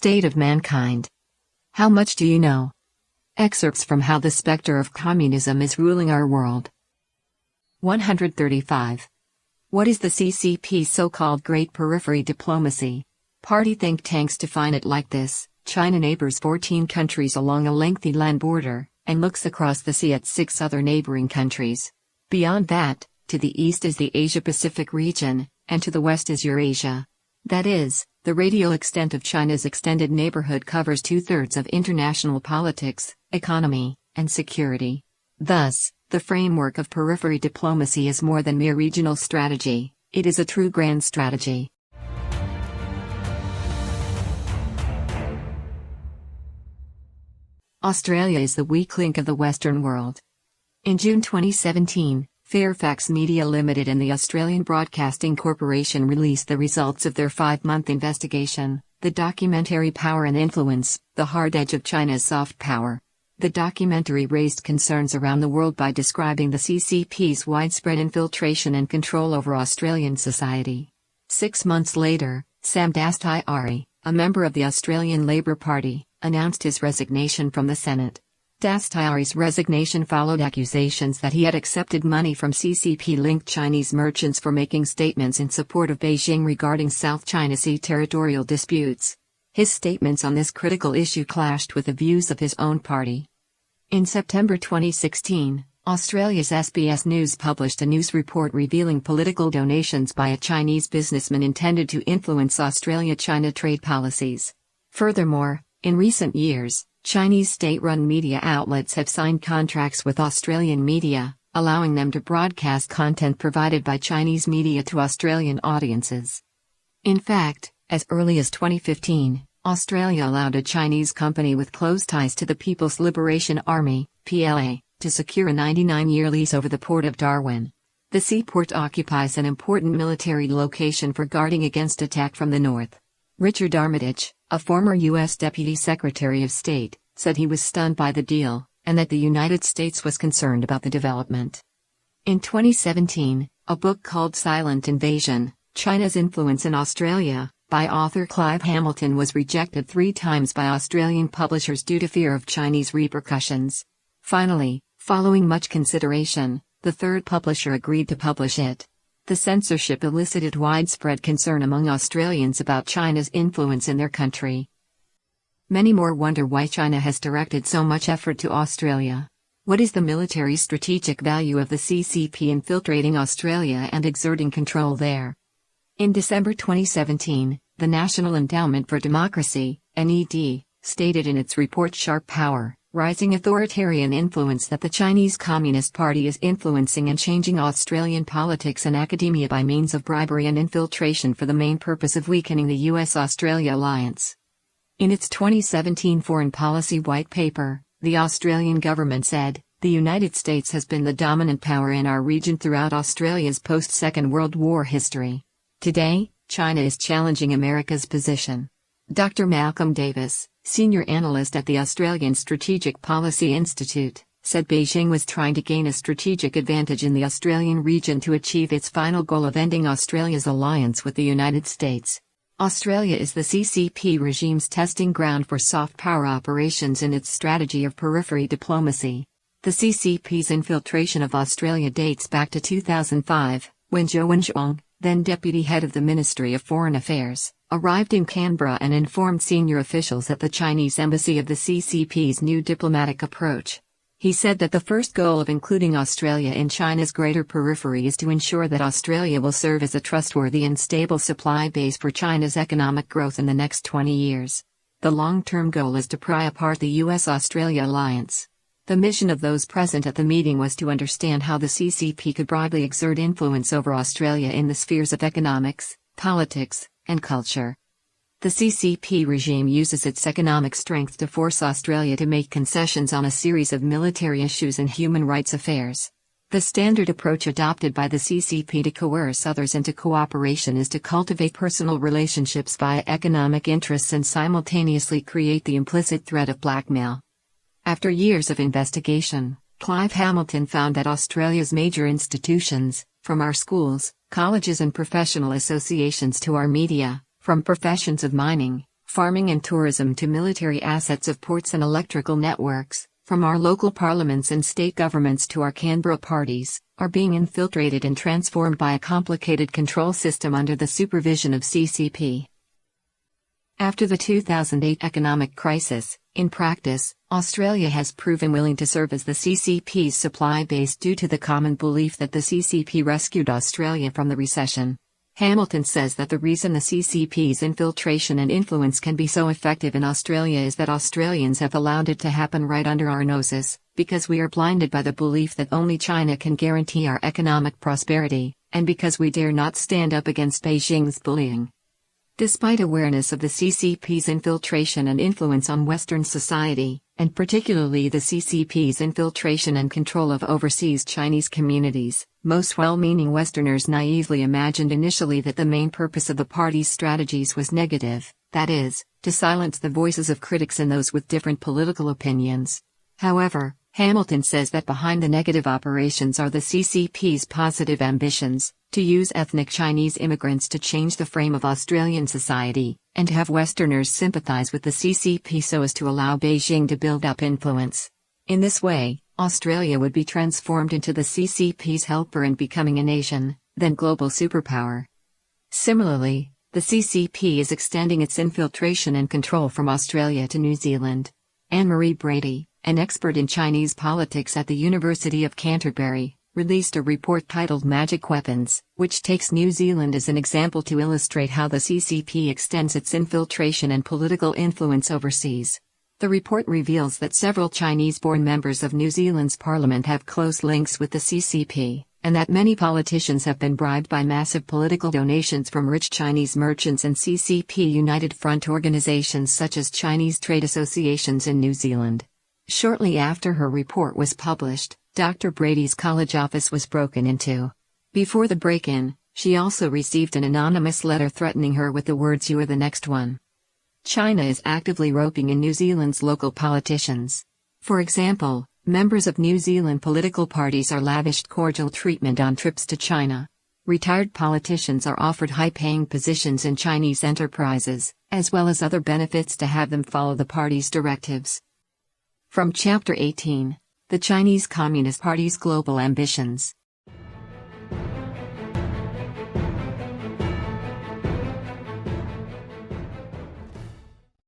State of Mankind. How much do you know? Excerpts from How the Spectre of Communism is Ruling Our World. 135. What is the CCP's so-called Great Periphery Diplomacy? Party think tanks define it like this: China neighbors 14 countries along a lengthy land border, and looks across the sea at 6 other neighboring countries. Beyond that, to the east is the Asia-Pacific region, and to the west is Eurasia. That is, the radial extent of China's extended neighborhood covers 2/3 of international politics, economy, and security. Thus, the framework of periphery diplomacy is more than mere regional strategy, it is a true grand strategy. Australia is the weak link of the Western world. In June 2017, Fairfax Media Limited and the Australian Broadcasting Corporation released the results of their 5-month investigation, the documentary Power and Influence, the Hard Edge of China's Soft Power. The documentary raised concerns around the world by describing the CCP's widespread infiltration and control over Australian society. 6 months later, Sam Dastyari, a member of the Australian Labor Party, announced his resignation from the Senate. Dastyari's resignation followed accusations that he had accepted money from CCP-linked Chinese merchants for making statements in support of Beijing regarding South China Sea territorial disputes. His statements on this critical issue clashed with the views of his own party. In September 2016, Australia's SBS News published a news report revealing political donations by a Chinese businessman intended to influence Australia-China trade policies. Furthermore, in recent years, Chinese state-run media outlets have signed contracts with Australian media, allowing them to broadcast content provided by Chinese media to Australian audiences. In fact, as early as 2015, Australia allowed a Chinese company with close ties to the People's Liberation Army, PLA, to secure a 99-year lease over the port of Darwin. The seaport occupies an important military location for guarding against attack from the north. Richard Armitage, a former U.S. Deputy Secretary of State, said he was stunned by the deal, and that the United States was concerned about the development. In 2017, a book called Silent Invasion: China's Influence in Australia, by author Clive Hamilton was rejected 3 times by Australian publishers due to fear of Chinese repercussions. Finally, following much consideration, the 3rd publisher agreed to publish it. The censorship elicited widespread concern among Australians about China's influence in their country. Many more wonder why China has directed so much effort to Australia. What is the military strategic value of the CCP infiltrating Australia and exerting control there? In December 2017, the National Endowment for Democracy, NED, stated in its report Sharp Power, Rising Authoritarian Influence that the Chinese Communist Party is influencing and changing Australian politics and academia by means of bribery and infiltration for the main purpose of weakening the US-Australia alliance. In its 2017 Foreign Policy White Paper, the Australian government said, "The United States has been the dominant power in our region throughout Australia's post-Second World War history. Today, China is challenging America's position." Dr. Malcolm Davis, senior analyst at the Australian Strategic Policy Institute, said Beijing was trying to gain a strategic advantage in the Australian region to achieve its final goal of ending Australia's alliance with the United States. Australia is the CCP regime's testing ground for soft power operations in its strategy of periphery diplomacy. The CCP's infiltration of Australia dates back to 2005, when Zhou Wenzhuang, then deputy head of the Ministry of Foreign Affairs, arrived in Canberra and informed senior officials at the Chinese embassy of the CCP's new diplomatic approach. He said that the first goal of including Australia in China's greater periphery is to ensure that Australia will serve as a trustworthy and stable supply base for China's economic growth in the next 20 years. The long-term goal is to pry apart the US-Australia alliance. The mission of those present at the meeting was to understand how the CCP could broadly exert influence over Australia in the spheres of economics, politics, and culture. The CCP regime uses its economic strength to force Australia to make concessions on a series of military issues and human rights affairs. The standard approach adopted by the CCP to coerce others into cooperation is to cultivate personal relationships via economic interests and simultaneously create the implicit threat of blackmail. After years of investigation, Clive Hamilton found that Australia's major institutions, from our schools, colleges and professional associations to our media, from professions of mining, farming and tourism to military assets of ports and electrical networks, from our local parliaments and state governments to our Canberra parties, are being infiltrated and transformed by a complicated control system under the supervision of CCP. After the 2008 economic crisis, in practice, Australia has proven willing to serve as the CCP's supply base due to the common belief that the CCP rescued Australia from the recession. Hamilton says that the reason the CCP's infiltration and influence can be so effective in Australia is that Australians have allowed it to happen right under our noses, because we are blinded by the belief that only China can guarantee our economic prosperity, and because we dare not stand up against Beijing's bullying. Despite awareness of the CCP's infiltration and influence on Western society, and particularly the CCP's infiltration and control of overseas Chinese communities, most well-meaning Westerners naively imagined initially that the main purpose of the party's strategies was negative, that is, to silence the voices of critics and those with different political opinions. However, Hamilton says that behind the negative operations are the CCP's positive ambitions, to use ethnic Chinese immigrants to change the frame of Australian society, and to have Westerners sympathize with the CCP so as to allow Beijing to build up influence. In this way, Australia would be transformed into the CCP's helper in becoming a nation, then global superpower. Similarly, the CCP is extending its infiltration and control from Australia to New Zealand. Anne-Marie Brady, an expert in Chinese politics at the University of Canterbury, released a report titled Magic Weapons, which takes New Zealand as an example to illustrate how the CCP extends its infiltration and political influence overseas. The report reveals that several Chinese-born members of New Zealand's parliament have close links with the CCP, and that many politicians have been bribed by massive political donations from rich Chinese merchants and CCP United Front organizations such as Chinese trade associations in New Zealand. Shortly after her report was published, Dr. Brady's college office was broken into. Before the break-in, she also received an anonymous letter threatening her with the words "You are the next one." China is actively roping in New Zealand's local politicians. For example, members of New Zealand political parties are lavished cordial treatment on trips to China. Retired politicians are offered high-paying positions in Chinese enterprises, as well as other benefits to have them follow the party's directives. From Chapter 18, The Chinese Communist Party's Global Ambitions.